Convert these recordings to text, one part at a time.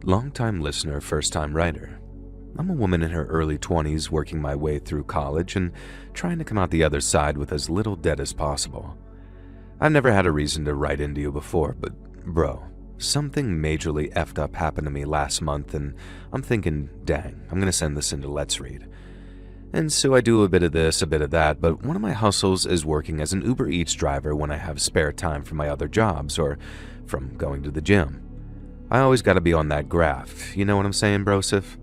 Long-time listener, first-time writer. I'm a woman in her early 20s working my way through college and trying to come out the other side with as little debt as possible. I've never had a reason to write into you before, but bro, something majorly effed up happened to me last month and I'm thinking, dang, I'm gonna send this into Let's Read. And so I do a bit of this, a bit of that, but one of my hustles is working as an Uber Eats driver when I have spare time from my other jobs or from going to the gym. I always gotta be on that graft, you know what I'm saying, brosif?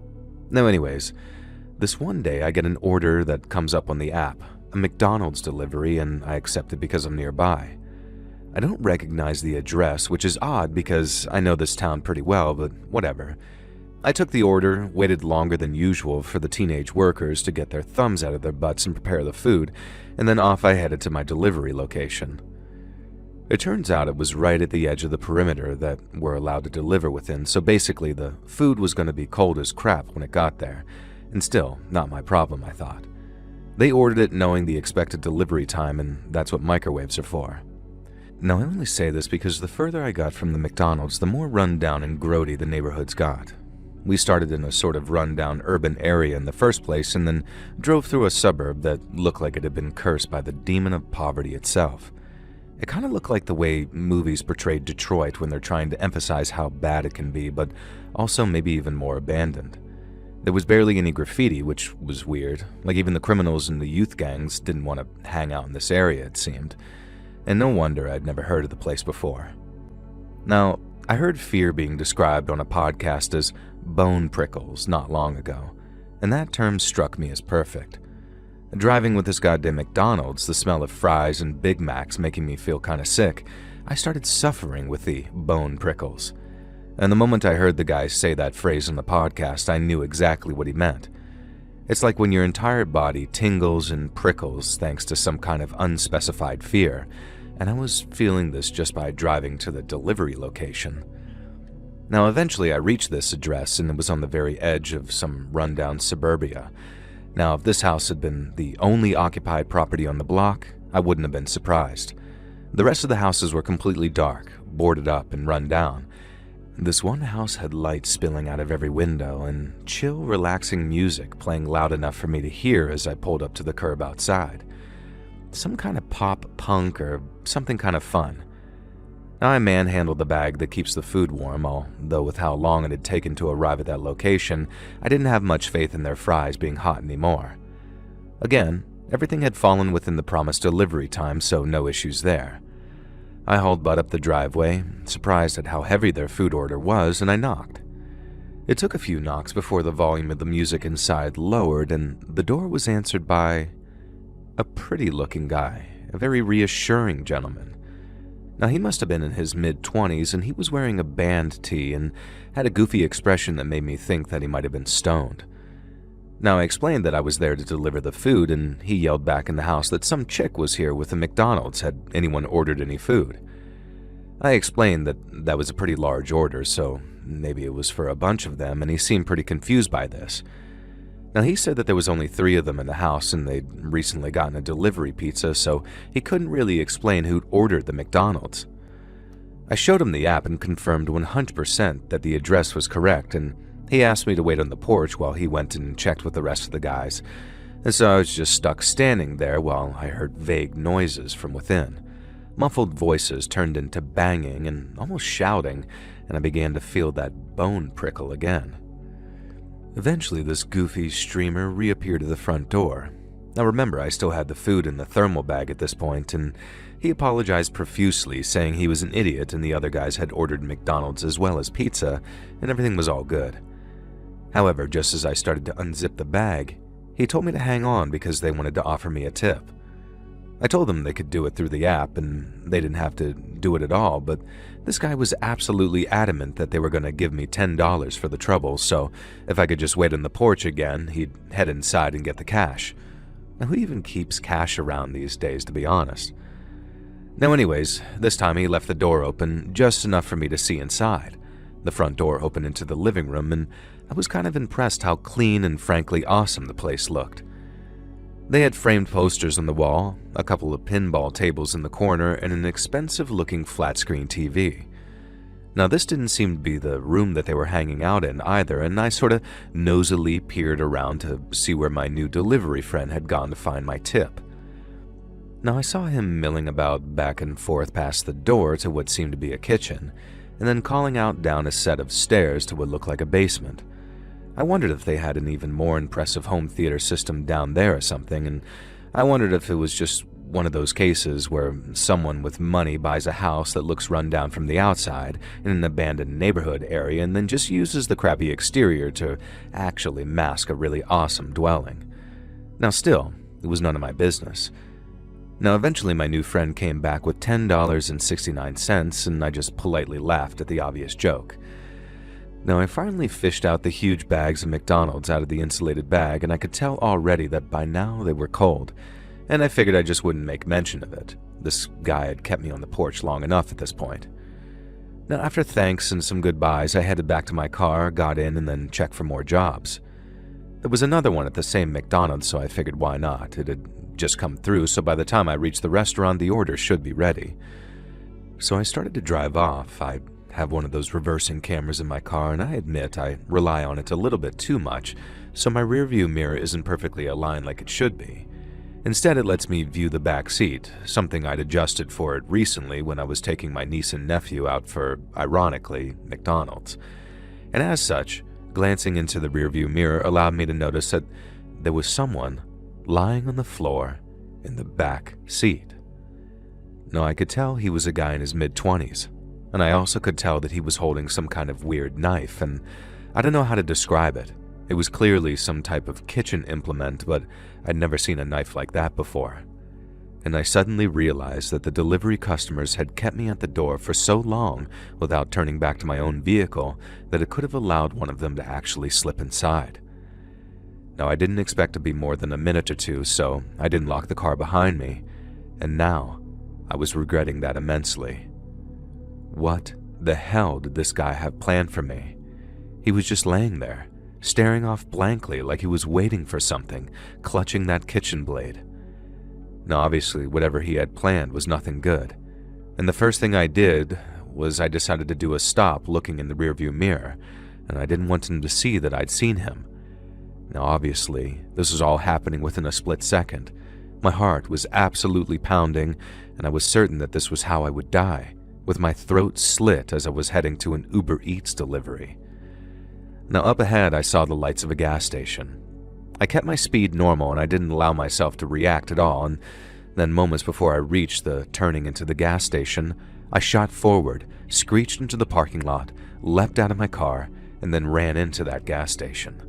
No, anyways, this one day I get an order that comes up on the app, a McDonald's delivery, and I accept it because I'm nearby. I don't recognize the address, which is odd because I know this town pretty well, but whatever. I took the order, waited longer than usual for the teenage workers to get their thumbs out of their butts and prepare the food, and then off I headed to my delivery location. It turns out it was right at the edge of the perimeter that we're allowed to deliver within, so basically the food was going to be cold as crap when it got there, and still, not my problem, I thought. They ordered it knowing the expected delivery time, and that's what microwaves are for. Now, I only say this because the further I got from the McDonald's, the more run-down and grody the neighborhoods got. We started in a sort of run-down urban area in the first place and then drove through a suburb that looked like it had been cursed by the demon of poverty itself. It kind of looked like the way movies portrayed Detroit when they're trying to emphasize how bad it can be, but also maybe even more abandoned. There was barely any graffiti, which was weird. Like even the criminals and the youth gangs didn't want to hang out in this area, it seemed. And no wonder I'd never heard of the place before. Now, I heard fear being described on a podcast as bone prickles not long ago, and that term struck me as perfect. Driving with this goddamn McDonald's, the smell of fries and Big Macs making me feel kinda sick, I started suffering with the bone prickles. And the moment I heard the guy say that phrase on the podcast, I knew exactly what he meant. It's like when your entire body tingles and prickles thanks to some kind of unspecified fear, and I was feeling this just by driving to the delivery location. Now, eventually I reached this address and it was on the very edge of some rundown suburbia. Now, if this house had been the only occupied property on the block, I wouldn't have been surprised. The rest of the houses were completely dark, boarded up and run down. This one house had light spilling out of every window and chill, relaxing music playing loud enough for me to hear as I pulled up to the curb outside. Some kind of pop punk or something kind of fun. Now I manhandled the bag that keeps the food warm, although with how long it had taken to arrive at that location, I didn't have much faith in their fries being hot anymore. Again, everything had fallen within the promised delivery time, so no issues there. I hauled butt up the driveway, surprised at how heavy their food order was, and I knocked. It took a few knocks before the volume of the music inside lowered, and the door was answered by a pretty-looking guy, a very reassuring gentleman. Now, he must have been in his mid-20s, and he was wearing a band tee and had a goofy expression that made me think that he might have been stoned. Now, I explained that I was there to deliver the food, and he yelled back in the house that some chick was here with a McDonald's had anyone ordered any food. I explained that that was a pretty large order, so maybe it was for a bunch of them, and he seemed pretty confused by this. Now, he said that there was only 3 of them in the house and they'd recently gotten a delivery pizza, so he couldn't really explain who'd ordered the McDonald's. I showed him the app and confirmed 100% that the address was correct, and he asked me to wait on the porch while he went and checked with the rest of the guys. And so I was just stuck standing there while I heard vague noises from within. Muffled voices turned into banging and almost shouting, and I began to feel that bone prickle again. Eventually, this goofy streamer reappeared at the front door. Now remember, I still had the food in the thermal bag at this point, and he apologized profusely, saying he was an idiot and the other guys had ordered McDonald's as well as pizza, and everything was all good. However, just as I started to unzip the bag, he told me to hang on because they wanted to offer me a tip. I told them they could do it through the app and they didn't have to do it at all, but this guy was absolutely adamant that they were going to give me $10 for the trouble, so if I could just wait on the porch again, he'd head inside and get the cash. Now, who even keeps cash around these days, to be honest? Now anyways, this time he left the door open just enough for me to see inside. The front door opened into the living room, and I was kind of impressed how clean and frankly awesome the place looked. They had framed posters on the wall, a couple of pinball tables in the corner, and an expensive-looking flat-screen TV. Now, this didn't seem to be the room that they were hanging out in either, and I sort of nosily peered around to see where my new delivery friend had gone to find my tip. Now, I saw him milling about back and forth past the door to what seemed to be a kitchen, and then calling out down a set of stairs to what looked like a basement. I wondered if they had an even more impressive home theater system down there or something, and I wondered if it was just one of those cases where someone with money buys a house that looks run down from the outside in an abandoned neighborhood area and then just uses the crappy exterior to actually mask a really awesome dwelling. Now still, it was none of my business. Now eventually my new friend came back with $10.69 and I just politely laughed at the obvious joke. Now I finally fished out the huge bags of McDonald's out of the insulated bag and I could tell already that by now they were cold, and I figured I just wouldn't make mention of it. This guy had kept me on the porch long enough at this point. Now after thanks and some goodbyes, I headed back to my car, got in, and then checked for more jobs. There was another one at the same McDonald's, so I figured why not. It had just come through, so by the time I reached the restaurant, the order should be ready. So I started to drive off. I have one of those reversing cameras in my car, and I admit I rely on it a little bit too much, so my rearview mirror isn't perfectly aligned like it should be. Instead, it lets me view the back seat, something I'd adjusted for it recently when I was taking my niece and nephew out for, ironically, McDonald's. And as such, glancing into the rearview mirror allowed me to notice that there was someone lying on the floor in the back seat. Now, I could tell he was a guy in his mid-20s, and I also could tell that he was holding some kind of weird knife, and I don't know how to describe it. It was clearly some type of kitchen implement, but I'd never seen a knife like that before. And I suddenly realized that the delivery customers had kept me at the door for so long without turning back to my own vehicle that it could have allowed one of them to actually slip inside. Now, I didn't expect to be more than a minute or two, so I didn't lock the car behind me, and now I was regretting that immensely. What the hell did this guy have planned for me? He was just laying there, staring off blankly like he was waiting for something, clutching that kitchen blade. Now, obviously, whatever he had planned was nothing good, and the first thing I did was I decided to do a stop looking in the rearview mirror, and I didn't want him to see that I'd seen him. Now, obviously, this was all happening within a split second. My heart was absolutely pounding, and I was certain that this was how I would die, with my throat slit as I was heading to an Uber Eats delivery. Now, up ahead, I saw the lights of a gas station. I kept my speed normal and I didn't allow myself to react at all, and then moments before I reached the turning into the gas station, I shot forward, screeched into the parking lot, leapt out of my car, and then ran into that gas station.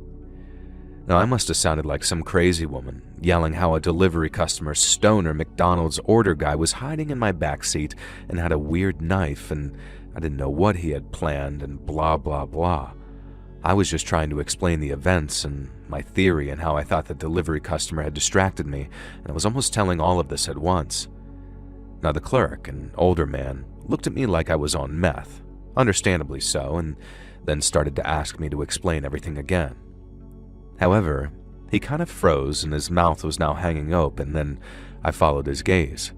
Now, I must have sounded like some crazy woman, yelling how a delivery customer stoner McDonald's order guy was hiding in my backseat and had a weird knife, and I didn't know what he had planned, and blah blah blah. I was just trying to explain the events and my theory and how I thought the delivery customer had distracted me, and I was almost telling all of this at once. Now the clerk, an older man, looked at me like I was on meth, understandably so, and then started to ask me to explain everything again. However, he kind of froze and his mouth was now hanging open, then I followed his gaze.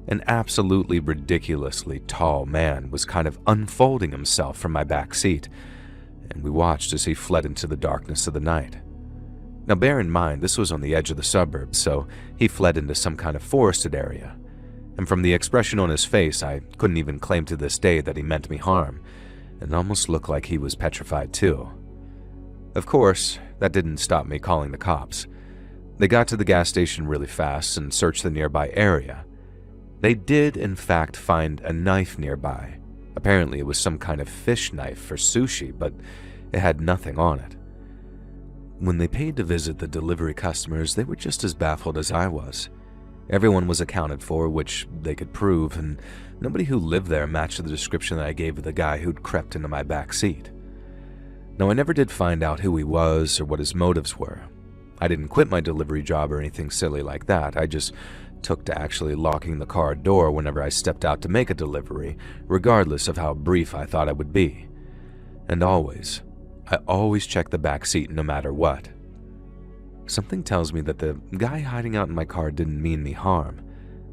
An absolutely ridiculously tall man was kind of unfolding himself from my back seat, and we watched as he fled into the darkness of the night. Now bear in mind, this was on the edge of the suburbs, so he fled into some kind of forested area, and from the expression on his face, I couldn't even claim to this day that he meant me harm, and almost looked like he was petrified too. Of course, that didn't stop me calling the cops. They got to the gas station really fast and searched the nearby area. They did, in fact, find a knife nearby. Apparently, it was some kind of fish knife for sushi, but it had nothing on it. When they paid to visit the delivery customers, they were just as baffled as I was. Everyone was accounted for, which they could prove, and nobody who lived there matched the description that I gave of the guy who'd crept into my back seat. Now, I never did find out who he was or what his motives were. I didn't quit my delivery job or anything silly like that. I just took to actually locking the car door whenever I stepped out to make a delivery, regardless of how brief I thought it would be. And I always checked the back seat no matter what. Something tells me that the guy hiding out in my car didn't mean me harm,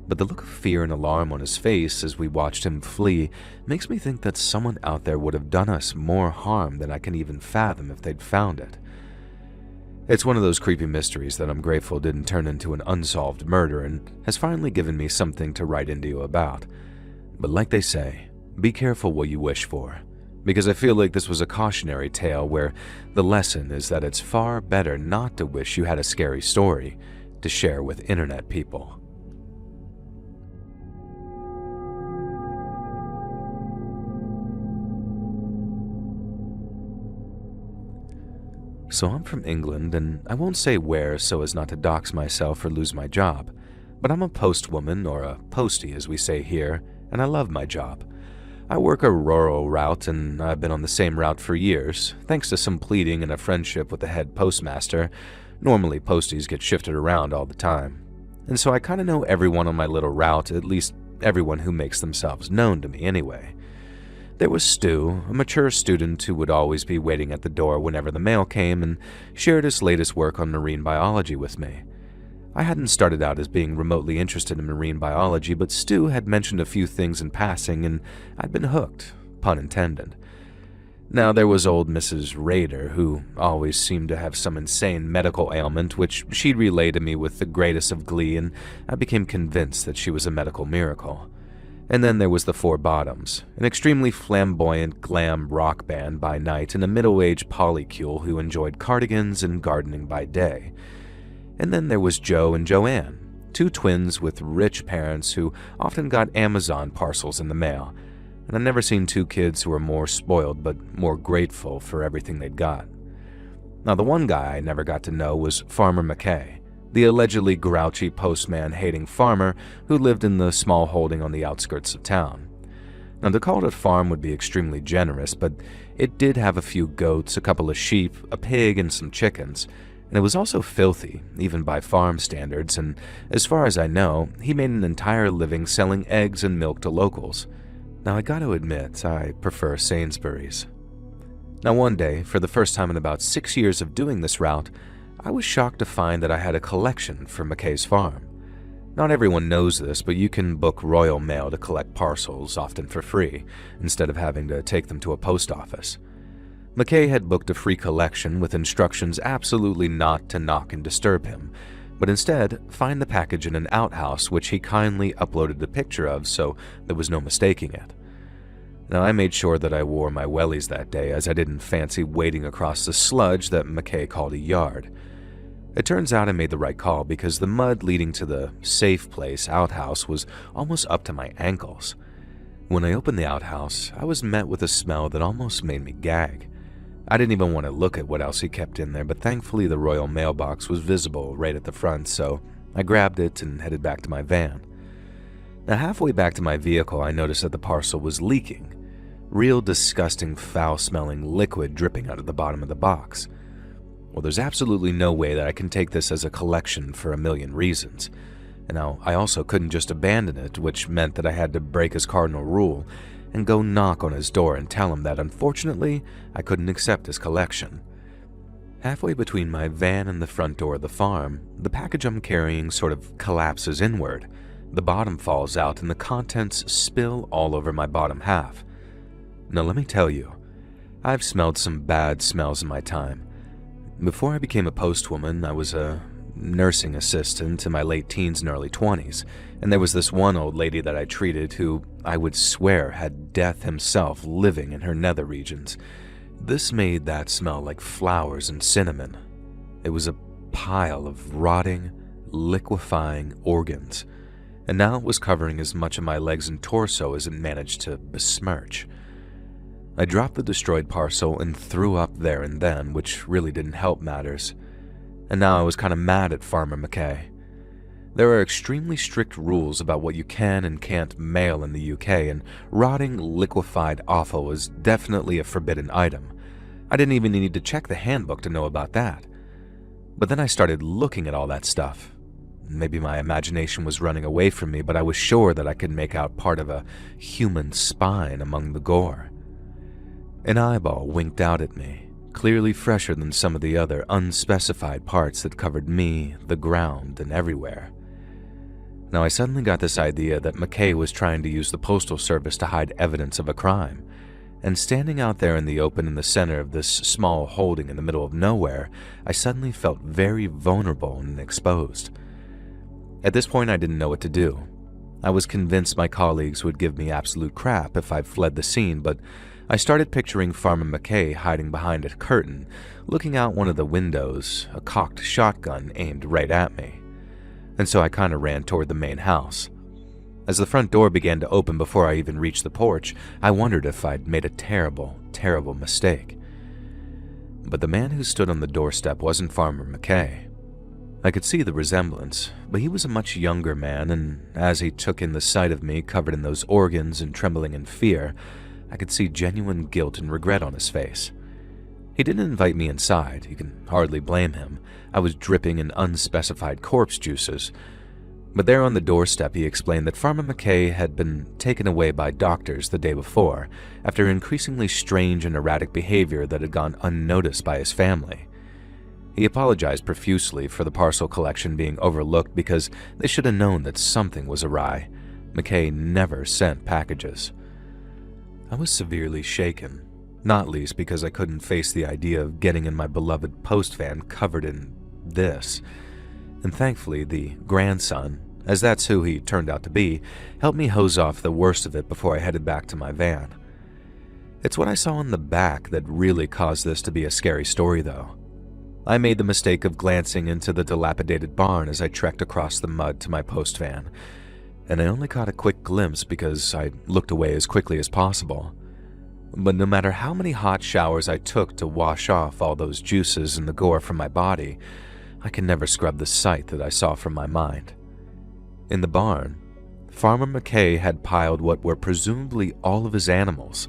But the look of fear and alarm on his face as we watched him flee makes me think that someone out there would have done us more harm than I can even fathom if they'd found it. It's one of those creepy mysteries that I'm grateful didn't turn into an unsolved murder and has finally given me something to write into you about. But like they say, be careful what you wish for, because I feel like this was a cautionary tale where the lesson is that it's far better not to wish you had a scary story to share with internet people. So I'm from England, and I won't say where so as not to dox myself or lose my job, but I'm a postwoman, or a postie as we say here, and I love my job. I work a rural route, and I've been on the same route for years, thanks to some pleading and a friendship with the head postmaster. Normally posties get shifted around all the time, and so I kind of know everyone on my little route, at least everyone who makes themselves known to me anyway. There was Stu, a mature student who would always be waiting at the door whenever the mail came and shared his latest work on marine biology with me. I hadn't started out as being remotely interested in marine biology, but Stu had mentioned a few things in passing and I'd been hooked, pun intended. Now there was old Mrs. Rader, who always seemed to have some insane medical ailment which she'd relay to me with the greatest of glee, and I became convinced that she was a medical miracle. And then there was the Four Bottoms, an extremely flamboyant glam rock band by night and a middle-aged polycule who enjoyed cardigans and gardening by day. And then there was Joe and Joanne, two twins with rich parents who often got Amazon parcels in the mail, and I've never seen two kids who were more spoiled but more grateful for everything they'd got. Now the one guy I never got to know was Farmer McKay, the allegedly grouchy postman-hating farmer who lived in the small holding on the outskirts of town. Now, to call it a farm would be extremely generous, but it did have a few goats, a couple of sheep, a pig, and some chickens, and it was also filthy, even by farm standards, and as far as I know, he made an entire living selling eggs and milk to locals. Now, I gotta admit, I prefer Sainsbury's. Now, one day, for the first time in about 6 years of doing this route, I was shocked to find that I had a collection for McKay's farm. Not everyone knows this, but you can book Royal Mail to collect parcels, often for free, instead of having to take them to a post office. McKay had booked a free collection with instructions absolutely not to knock and disturb him, but instead find the package in an outhouse which he kindly uploaded a picture of so there was no mistaking it. Now, I made sure that I wore my wellies that day as I didn't fancy wading across the sludge that McKay called a yard. It turns out I made the right call because the mud leading to the safe place outhouse was almost up to my ankles. When I opened the outhouse, I was met with a smell that almost made me gag. I didn't even want to look at what else he kept in there, but thankfully the Royal Mailbox was visible right at the front, so I grabbed it and headed back to my van. Now, halfway back to my vehicle, I noticed that the parcel was leaking. Real disgusting, foul-smelling liquid dripping out of the bottom of the box. Well, there's absolutely no way that I can take this as a collection for a million reasons. And now, I also couldn't just abandon it, which meant that I had to break his cardinal rule and go knock on his door and tell him that, unfortunately, I couldn't accept his collection. Halfway between my van and the front door of the farm, the package I'm carrying sort of collapses inward. The bottom falls out and the contents spill all over my bottom half. Now, let me tell you, I've smelled some bad smells in my time. Before I became a postwoman, I was a nursing assistant in my late teens and early 20s, and there was this one old lady that I treated who I would swear had Death himself living in her nether regions. This made that smell like flowers and cinnamon. It was a pile of rotting, liquefying organs, and now it was covering as much of my legs and torso as it managed to besmirch. I dropped the destroyed parcel and threw up there and then, which really didn't help matters. And now I was kind of mad at Farmer McKay. There are extremely strict rules about what you can and can't mail in the UK, and rotting, liquefied offal is definitely a forbidden item. I didn't even need to check the handbook to know about that. But then I started looking at all that stuff. Maybe my imagination was running away from me, but I was sure that I could make out part of a human spine among the gore. An eyeball winked out at me, clearly fresher than some of the other unspecified parts that covered me, the ground, and everywhere. Now, I suddenly got this idea that McKay was trying to use the Postal Service to hide evidence of a crime. And standing out there in the open in the center of this small holding in the middle of nowhere, I suddenly felt very vulnerable and exposed. At this point, I didn't know what to do. I was convinced my colleagues would give me absolute crap if I fled the scene, but I started picturing Farmer McKay hiding behind a curtain, looking out one of the windows, a cocked shotgun aimed right at me. And so I kind of ran toward the main house. As the front door began to open before I even reached the porch, I wondered if I'd made a terrible, terrible mistake. But the man who stood on the doorstep wasn't Farmer McKay. I could see the resemblance, but he was a much younger man, and as he took in the sight of me covered in those organs and trembling in fear, I could see genuine guilt and regret on his face. He didn't invite me inside. You can hardly blame him. I was dripping in unspecified corpse juices. But there on the doorstep, he explained that Farmer McKay had been taken away by doctors the day before after increasingly strange and erratic behavior that had gone unnoticed by his family. He apologized profusely for the parcel collection being overlooked because they should have known that something was awry. McKay never sent packages. I was severely shaken, not least because I couldn't face the idea of getting in my beloved post van covered in this. And thankfully, the grandson, as that's who he turned out to be, helped me hose off the worst of it before I headed back to my van. It's what I saw in the back that really caused this to be a scary story, though. I made the mistake of glancing into the dilapidated barn as I trekked across the mud to my post van, and I only caught a quick glimpse because I looked away as quickly as possible. But no matter how many hot showers I took to wash off all those juices and the gore from my body, I could never scrub the sight that I saw from my mind. In the barn, Farmer McKay had piled what were presumably all of his animals.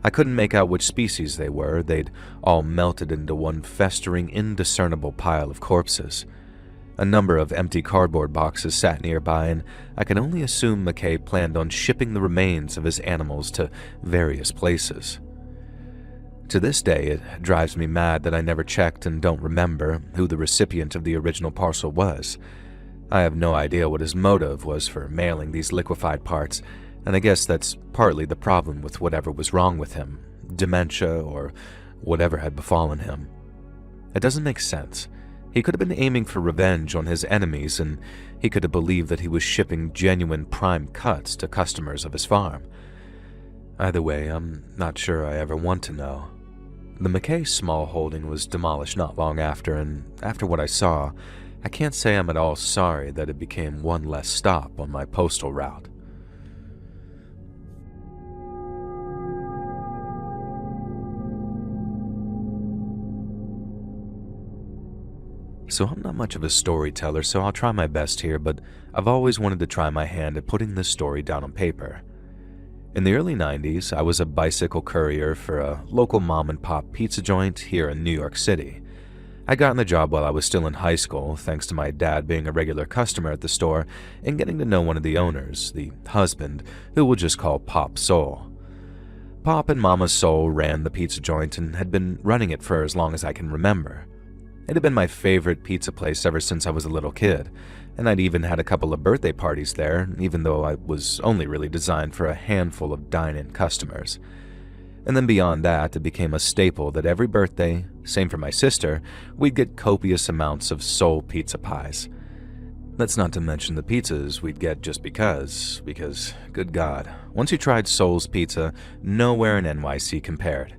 I couldn't make out which species they were. They'd all melted into one festering, indiscernible pile of corpses. A number of empty cardboard boxes sat nearby, and I can only assume McKay planned on shipping the remains of his animals to various places. To this day, it drives me mad that I never checked and don't remember who the recipient of the original parcel was. I have no idea what his motive was for mailing these liquefied parts, and I guess that's partly the problem with whatever was wrong with him, dementia or whatever had befallen him. It doesn't make sense. He could have been aiming for revenge on his enemies, and he could have believed that he was shipping genuine prime cuts to customers of his farm. Either way, I'm not sure I ever want to know. The McKay small holding was demolished not long after, and after what I saw, I can't say I'm at all sorry that it became one less stop on my postal route. So I'm not much of a storyteller, so I'll try my best here, but I've always wanted to try my hand at putting this story down on paper. In the early 90s, I was a bicycle courier for a local mom-and-pop pizza joint here in New York City. I got in the job while I was still in high school, thanks to my dad being a regular customer at the store and getting to know one of the owners, the husband, who we'll just call Pop Soul. Pop and Mama Soul ran the pizza joint and had been running it for as long as I can remember. It had been my favorite pizza place ever since I was a little kid, and I'd even had a couple of birthday parties there, even though I was only really designed for a handful of dine-in customers. And then beyond that, it became a staple that every birthday, same for my sister, we'd get copious amounts of Soul pizza pies. That's not to mention the pizzas we'd get just because, good God, once you tried Soul's pizza, nowhere in NYC compared.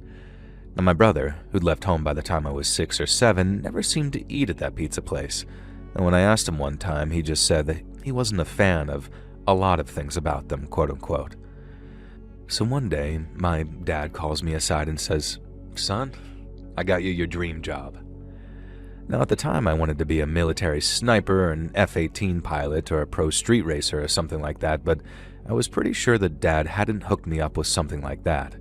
Now, my brother, who'd left home by the time I was 6 or 7, never seemed to eat at that pizza place. And when I asked him one time, he just said that he wasn't a fan of a lot of things about them, quote-unquote. So one day, my dad calls me aside and says, "Son, I got you your dream job." Now, at the time, I wanted to be a military sniper, an F-18 pilot, or a pro street racer or something like that, but I was pretty sure that Dad hadn't hooked me up with something like that.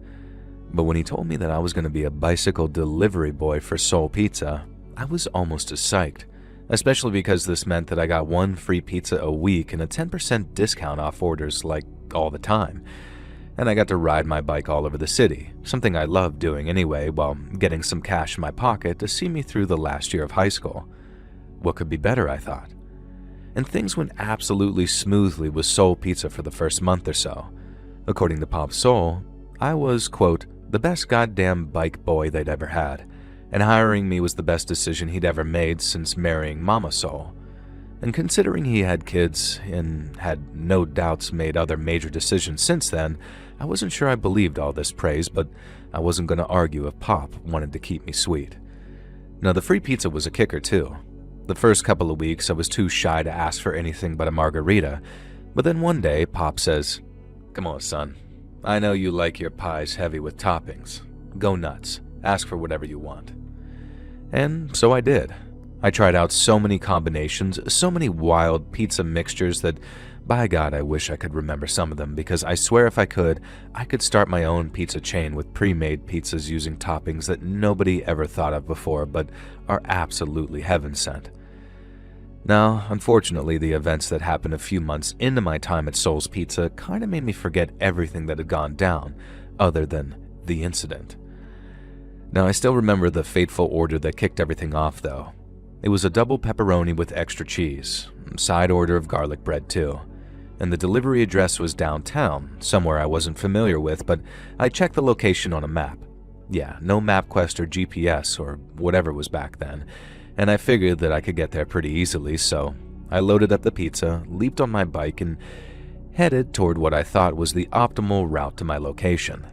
But when he told me that I was going to be a bicycle delivery boy for Soul Pizza, I was almost as psyched, especially because this meant that I got one free pizza a week and a 10% discount off orders like all the time. And I got to ride my bike all over the city, something I loved doing anyway, while getting some cash in my pocket to see me through the last year of high school. What could be better, I thought. and things went absolutely smoothly with Soul Pizza for the first month or so. According to Pop Soul, I was, quote, the best goddamn bike boy they'd ever had, and hiring me was the best decision he'd ever made since marrying Mama Soul. And considering he had kids and had no doubts made other major decisions since then, I wasn't sure I believed all this praise, but I wasn't going to argue if Pop wanted to keep me sweet. Now, the free pizza was a kicker too. The first couple of weeks, I was too shy to ask for anything but a margarita, but then one day, Pop says, "Come on, son. I know you like your pies heavy with toppings. Go nuts. Ask for whatever you want." And so I did. I tried out so many combinations, so many wild pizza mixtures that, by God, I wish I could remember some of them, because I swear if I could start my own pizza chain with pre-made pizzas using toppings that nobody ever thought of before but are absolutely heaven-sent. Now, unfortunately, the events that happened a few months into my time at Soul's Pizza kind of made me forget everything that had gone down, other than the incident. Now, I still remember the fateful order that kicked everything off, though. It was a double pepperoni with extra cheese, side order of garlic bread too, and the delivery address was downtown, somewhere I wasn't familiar with, but I checked the location on a map. Yeah, no MapQuest or GPS or whatever was back then, and I figured that I could get there pretty easily, so I loaded up the pizza, leaped on my bike, and headed toward what I thought was the optimal route to my location.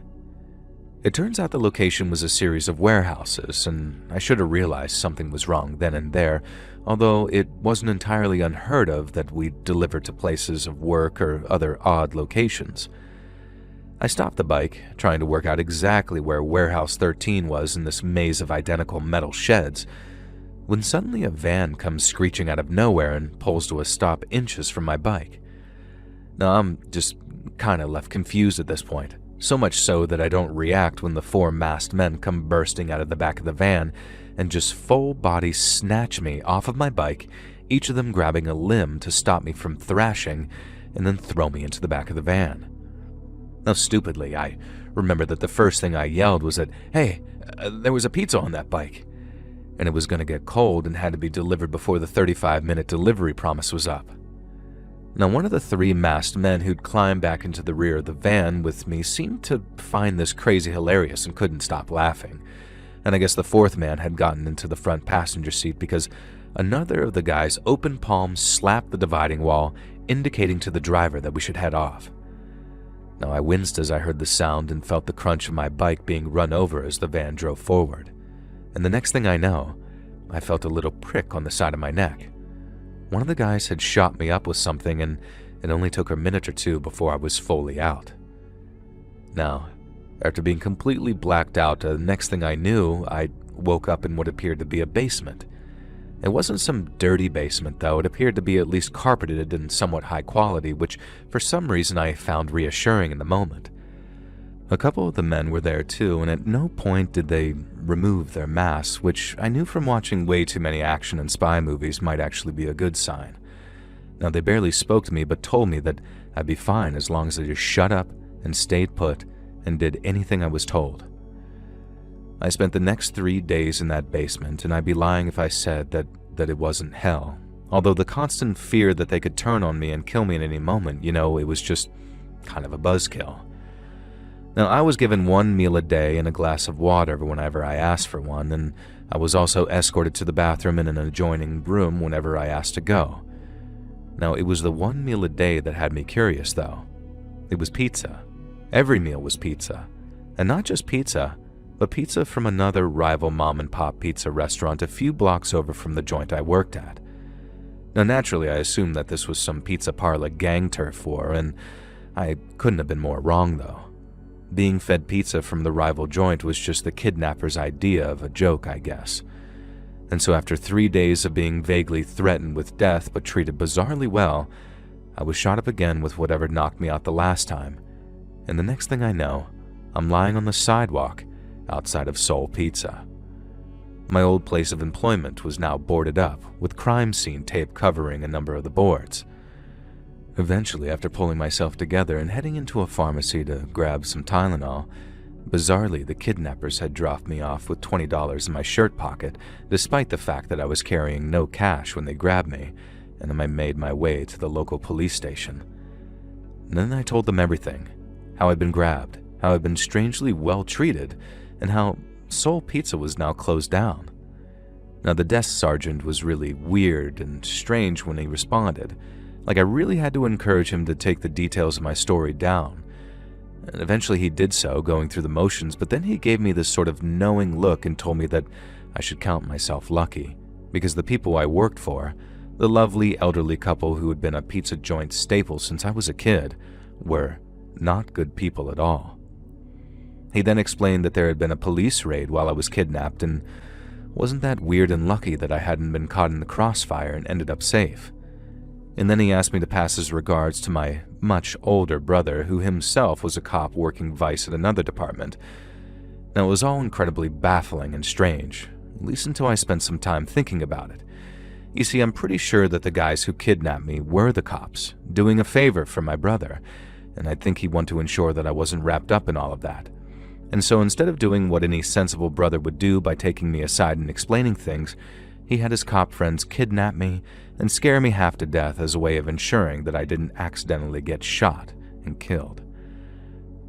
It turns out the location was a series of warehouses, and I should have realized something was wrong then and there, although it wasn't entirely unheard of that we'd deliver to places of work or other odd locations. I stopped the bike, trying to work out exactly where Warehouse 13 was in this maze of identical metal sheds, when suddenly a van comes screeching out of nowhere and pulls to a stop inches from my bike. Now, I'm just kind of left confused at this point. So much so that I don't react when the four masked men come bursting out of the back of the van and just full body snatch me off of my bike, each of them grabbing a limb to stop me from thrashing and then throw me into the back of the van. Now, stupidly, I remember that the first thing I yelled was that, "Hey, there was a pizza on that bike," and it was going to get cold and had to be delivered before the 35-minute delivery promise was up. Now, one of the three masked men who'd climbed back into the rear of the van with me seemed to find this crazy hilarious and couldn't stop laughing. And I guess the fourth man had gotten into the front passenger seat because another of the guys' open palms slapped the dividing wall, indicating to the driver that we should head off. Now, I winced as I heard the sound and felt the crunch of my bike being run over as the van drove forward. And the next thing I know, I felt a little prick on the side of my neck. One of the guys had shot me up with something, and it only took a minute or two before I was fully out. Now, after being completely blacked out, the next thing I knew, I woke up in what appeared to be a basement. It wasn't some dirty basement, though. It appeared to be at least carpeted and somewhat high quality, which for some reason I found reassuring in the moment. A couple of the men were there too, and at no point did they remove their masks, which I knew from watching way too many action and spy movies might actually be a good sign. Now, they barely spoke to me, but told me that I'd be fine as long as I just shut up and stayed put and did anything I was told. I spent the next 3 days in that basement, and I'd be lying if I said that it wasn't hell. Although the constant fear that they could turn on me and kill me at any moment, it was just kind of a buzzkill. Now, I was given 1 meal a day and a glass of water whenever I asked for one, and I was also escorted to the bathroom in an adjoining room whenever I asked to go. Now, it was the 1 meal a day that had me curious, though. It was pizza. Every meal was pizza. And not just pizza, but pizza from another rival mom-and-pop pizza restaurant a few blocks over from the joint I worked at. Now, naturally, I assumed that this was some pizza parlor gang turf war, and I couldn't have been more wrong, though. Being fed pizza from the rival joint was just the kidnapper's idea of a joke, I guess. And so after 3 days of being vaguely threatened with death but treated bizarrely well, I was shot up again with whatever knocked me out the last time. And the next thing I know, I'm lying on the sidewalk outside of Soul Pizza. My old place of employment was now boarded up, with crime scene tape covering a number of the boards. Eventually, after pulling myself together and heading into a pharmacy to grab some Tylenol, bizarrely, the kidnappers had dropped me off with $20 in my shirt pocket, despite the fact that I was carrying no cash when they grabbed me, and I made my way to the local police station. And then I told them everything, how I'd been grabbed, how I'd been strangely well treated, and how Soul Pizza was now closed down. Now, the desk sergeant was really weird and strange when he responded, like I really had to encourage him to take the details of my story down. And eventually he did so, going through the motions, but then he gave me this sort of knowing look and told me that I should count myself lucky, because the people I worked for, the lovely elderly couple who had been a pizza joint staple since I was a kid, were not good people at all. He then explained that there had been a police raid while I was kidnapped, and wasn't that weird and lucky that I hadn't been caught in the crossfire and ended up safe. And then he asked me to pass his regards to my much older brother, who himself was a cop working vice at another department. Now, it was all incredibly baffling and strange, at least until I spent some time thinking about it. You see, I'm pretty sure that the guys who kidnapped me were the cops, doing a favor for my brother, and I think he wanted to ensure that I wasn't wrapped up in all of that. And so instead of doing what any sensible brother would do by taking me aside and explaining things, he had his cop friends kidnap me and scare me half to death as a way of ensuring that I didn't accidentally get shot and killed.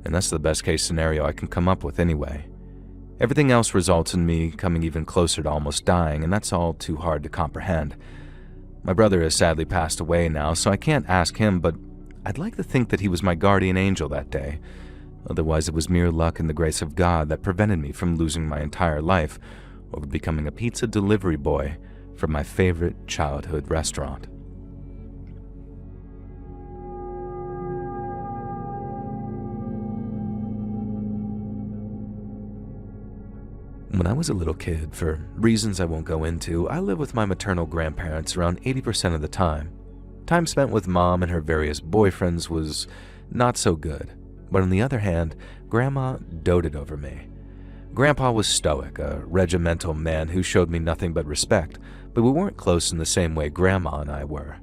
And that's the best case scenario I can come up with anyway. Everything else results in me coming even closer to almost dying, and that's all too hard to comprehend. My brother has sadly passed away now, so I can't ask him, but I'd like to think that he was my guardian angel that day. Otherwise, it was mere luck and the grace of God that prevented me from losing my entire life over becoming a pizza delivery boy from my favorite childhood restaurant. When I was a little kid, for reasons I won't go into, I lived with my maternal grandparents around 80% of the time. Time spent with Mom and her various boyfriends was not so good, but on the other hand, Grandma doted over me. Grandpa was stoic, a regimental man who showed me nothing but respect, but we weren't close in the same way Grandma and I were.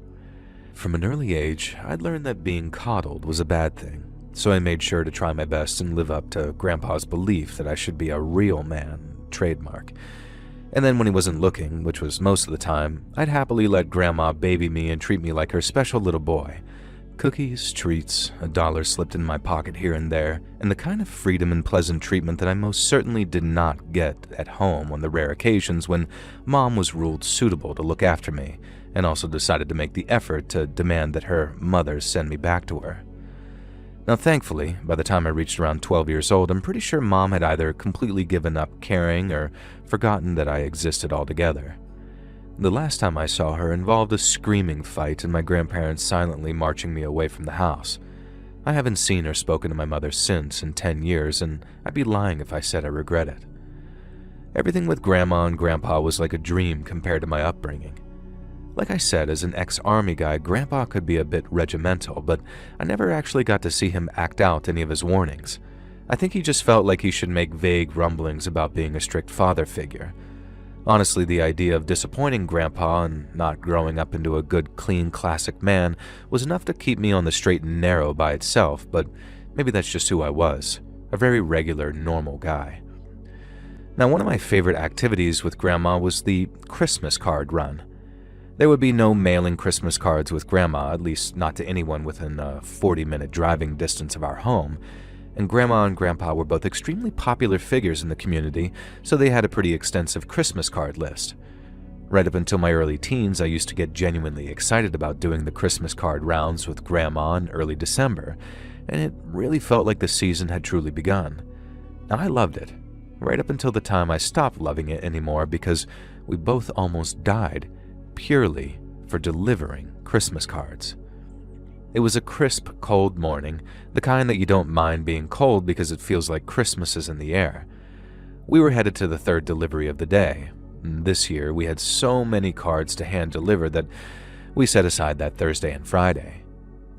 From an early age, I'd learned that being coddled was a bad thing, so I made sure to try my best and live up to Grandpa's belief that I should be a real man, trademark. And then when he wasn't looking, which was most of the time, I'd happily let Grandma baby me and treat me like her special little boy. Cookies, treats, $1 slipped in my pocket here and there, and the kind of freedom and pleasant treatment that I most certainly did not get at home on the rare occasions when Mom was ruled suitable to look after me, and also decided to make the effort to demand that her mother send me back to her. Now, thankfully, by the time I reached around 12 years old, I'm pretty sure Mom had either completely given up caring or forgotten that I existed altogether. The last time I saw her involved a screaming fight and my grandparents silently marching me away from the house. I haven't seen or spoken to my mother since in 10 years, and I'd be lying if I said I regret it. Everything with Grandma and Grandpa was like a dream compared to my upbringing. Like I said, as an ex-army guy, Grandpa could be a bit regimental, but I never actually got to see him act out any of his warnings. I think he just felt like he should make vague rumblings about being a strict father figure. Honestly, the idea of disappointing Grandpa and not growing up into a good, clean, classic man was enough to keep me on the straight and narrow by itself, but maybe that's just who I was, a very regular, normal guy. Now, one of my favorite activities with Grandma was the Christmas card run. There would be no mailing Christmas cards with Grandma, at least not to anyone within a 40-minute driving distance of our home, and Grandma and Grandpa were both extremely popular figures in the community, so they had a pretty extensive Christmas card list. Right up until my early teens, I used to get genuinely excited about doing the Christmas card rounds with Grandma in early December, and it really felt like the season had truly begun. Now, I loved it, right up until the time I stopped loving it anymore because we both almost died purely for delivering Christmas cards. It was a crisp, cold morning, the kind that you don't mind being cold because it feels like Christmas is in the air. We were headed to the third delivery of the day. This year, we had so many cards to hand deliver that we set aside that Thursday and Friday.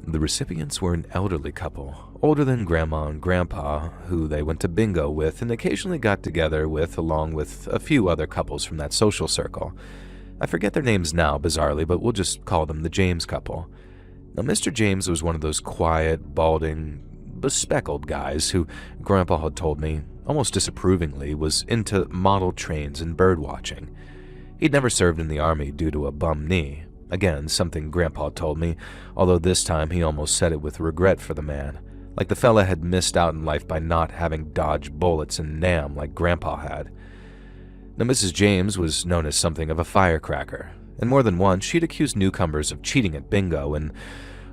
The recipients were an elderly couple, older than Grandma and Grandpa, who they went to bingo with and occasionally got together with, along with a few other couples from that social circle. I forget their names now, bizarrely, but we'll just call them the James couple. Now, Mr. James was one of those quiet, balding, bespectacled guys who Grandpa had told me, almost disapprovingly, was into model trains and bird watching. He'd never served in the army due to a bum knee, Again, something Grandpa told me, although this time he almost said it with regret for the man, like the fella had missed out in life by not having dodged bullets and Nam like Grandpa had. Now, Mrs. James was known as something of a firecracker, and more than once she'd accused newcomers of cheating at bingo and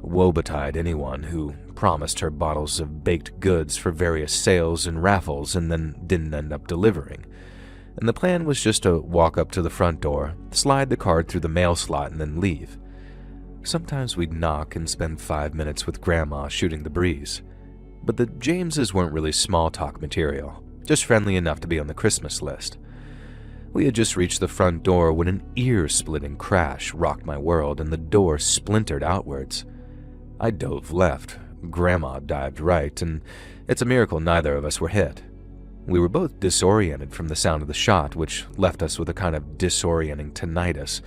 woe-betide anyone who promised her bottles of baked goods for various sales and raffles and then didn't end up delivering. And the plan was just to walk up to the front door, slide the card through the mail slot, and then leave. Sometimes we'd knock and spend 5 minutes with Grandma shooting the breeze. But the Jameses weren't really small talk material, just friendly enough to be on the Christmas list. We had just reached the front door when an ear-splitting crash rocked my world and the door splintered outwards. I dove left, Grandma dived right, and it's a miracle neither of us were hit. We were both disoriented from the sound of the shot, which left us with a kind of disorienting tinnitus,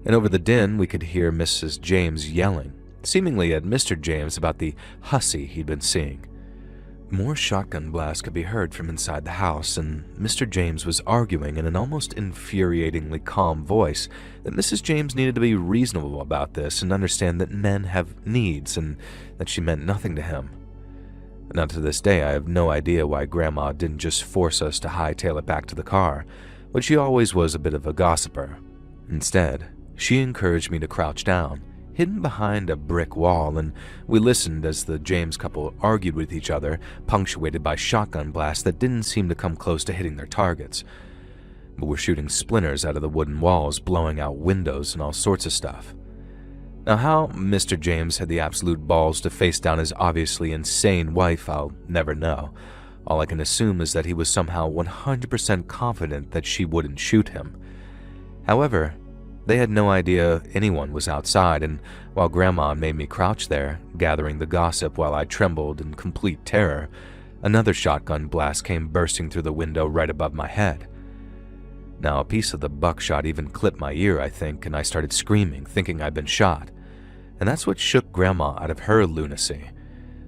and over the din we could hear Mrs. James yelling, seemingly at Mr. James about the hussy he'd been seeing. More shotgun blasts could be heard from inside the house, and Mr. James was arguing in an almost infuriatingly calm voice that Mrs. James needed to be reasonable about this and understand that men have needs and that she meant nothing to him. Now to this day, I have no idea why Grandma didn't just force us to hightail it back to the car, but she always was a bit of a gossiper. Instead, she encouraged me to crouch down, hidden behind a brick wall, and we listened as the James couple argued with each other, punctuated by shotgun blasts that didn't seem to come close to hitting their targets, but were shooting splinters out of the wooden walls, blowing out windows and all sorts of stuff. Now, how Mr. James had the absolute balls to face down his obviously insane wife, I'll never know. All I can assume is that he was somehow 100% confident that she wouldn't shoot him. However, they had no idea anyone was outside, and while Grandma made me crouch there, gathering the gossip while I trembled in complete terror, another shotgun blast came bursting through the window right above my head. Now, a piece of the buckshot even clipped my ear, I think, and I started screaming, thinking I'd been shot. And that's what shook Grandma out of her lunacy.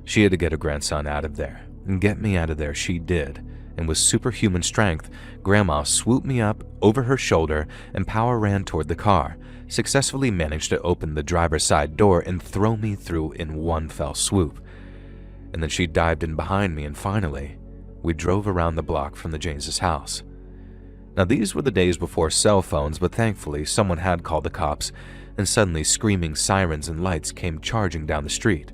She had to get her grandson out of there, and get me out of there she did, and with superhuman strength, Grandma swooped me up over her shoulder and power ran toward the car, successfully managed to open the driver's side door and throw me through in one fell swoop. And then she dived in behind me, and finally, we drove around the block from the James' house. Now, these were the days before cell phones, but thankfully someone had called the cops, and suddenly screaming sirens and lights came charging down the street.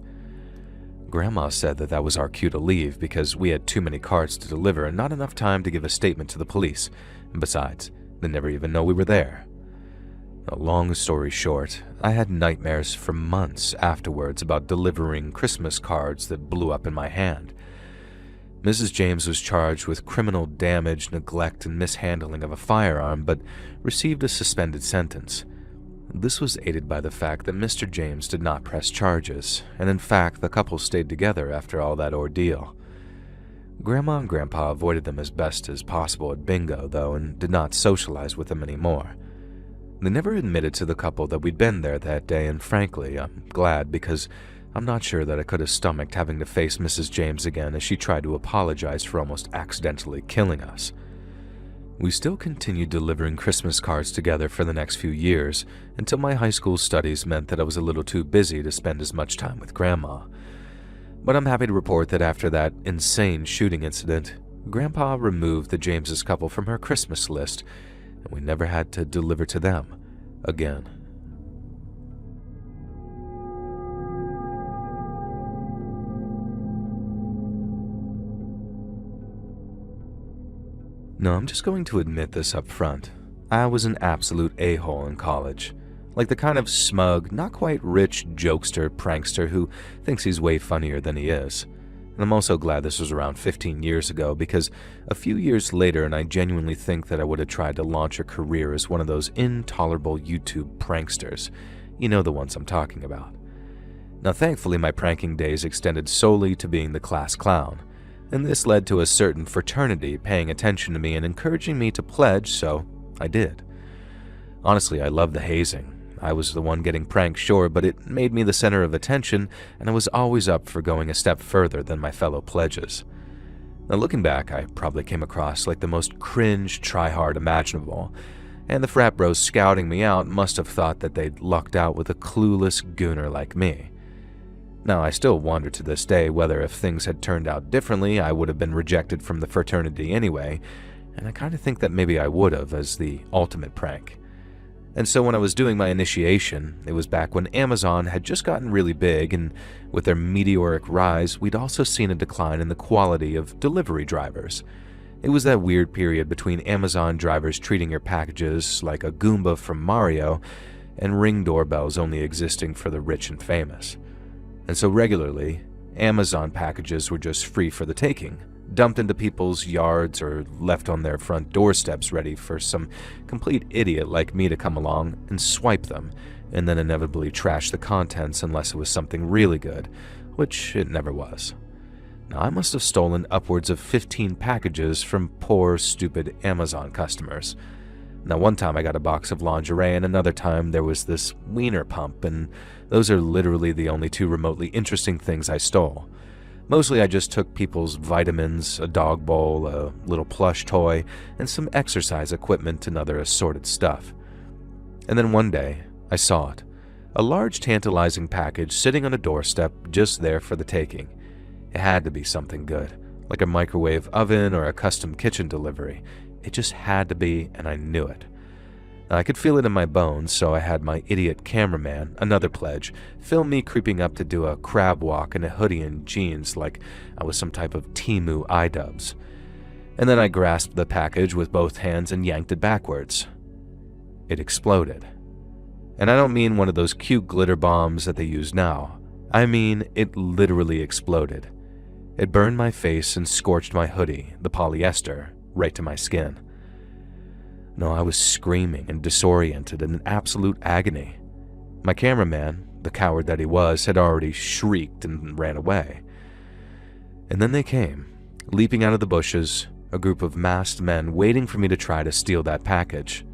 Grandma said that was our cue to leave because we had too many cards to deliver and not enough time to give a statement to the police, and besides, they'd never even know we were there. A long story short, I had nightmares for months afterwards about delivering Christmas cards that blew up in my hand. Mrs. James was charged with criminal damage, neglect, and mishandling of a firearm, but received a suspended sentence. This was aided by the fact that Mr. James did not press charges, and in fact the couple stayed together after all that ordeal. Grandma and Grandpa avoided them as best as possible at bingo, though, and did not socialize with them anymore. They never admitted to the couple that we'd been there that day, and frankly, I'm glad because I'm not sure that I could have stomached having to face Mrs. James again as she tried to apologize for almost accidentally killing us. We still continued delivering Christmas cards together for the next few years, until my high school studies meant that I was a little too busy to spend as much time with Grandma. But I'm happy to report that after that insane shooting incident, Grandpa removed the Jameses couple from her Christmas list, and we never had to deliver to them again. No, I'm just going to admit this up front. I was an absolute a-hole in college. Like the kind of smug, not quite rich jokester, prankster who thinks he's way funnier than he is. And I'm also glad this was around 15 years ago because a few years later, and I genuinely think that I would have tried to launch a career as one of those intolerable YouTube pranksters. You know the ones I'm talking about. Now, thankfully, my pranking days extended solely to being the class clown, and this led to a certain fraternity paying attention to me and encouraging me to pledge, so I did. Honestly, I loved the hazing. I was the one getting pranked, sure, but it made me the center of attention, and I was always up for going a step further than my fellow pledges. Now, looking back, I probably came across like the most cringe tryhard imaginable, and the frat bros scouting me out must have thought that they'd lucked out with a clueless gooner like me. Now, I still wonder to this day whether if things had turned out differently, I would have been rejected from the fraternity anyway, and I kind of think that maybe I would have as the ultimate prank. And so when I was doing my initiation, it was back when Amazon had just gotten really big, and with their meteoric rise, we'd also seen a decline in the quality of delivery drivers. It was that weird period between Amazon drivers treating your packages like a Goomba from Mario, and Ring doorbells only existing for the rich and famous. And so regularly, Amazon packages were just free for the taking, dumped into people's yards or left on their front doorsteps ready for some complete idiot like me to come along and swipe them, and then inevitably trash the contents unless it was something really good, which it never was. Now, I must have stolen upwards of 15 packages from poor, stupid Amazon customers. Now, one time I got a box of lingerie, and another time there was this wiener pump, and those are literally the only two remotely interesting things I stole. Mostly I just took people's vitamins, a dog bowl, a little plush toy, and some exercise equipment and other assorted stuff. And then one day, I saw it. A large tantalizing package sitting on a doorstep just there for the taking. It had to be something good, like a microwave oven or a custom kitchen delivery. It just had to be, and I knew it. I could feel it in my bones, so I had my idiot cameraman, another pledge, film me creeping up to do a crab walk in a hoodie and jeans like I was some type of Temu iDubbbz. And then I grasped the package with both hands and yanked it backwards. It exploded. And I don't mean one of those cute glitter bombs that they use now. I mean, it literally exploded. It burned my face and scorched my hoodie, the polyester, right to my skin. No, I was screaming and disoriented in absolute agony. My cameraman, the coward that he was, had already shrieked and ran away. And then they came, leaping out of the bushes, a group of masked men waiting for me to try to steal that package.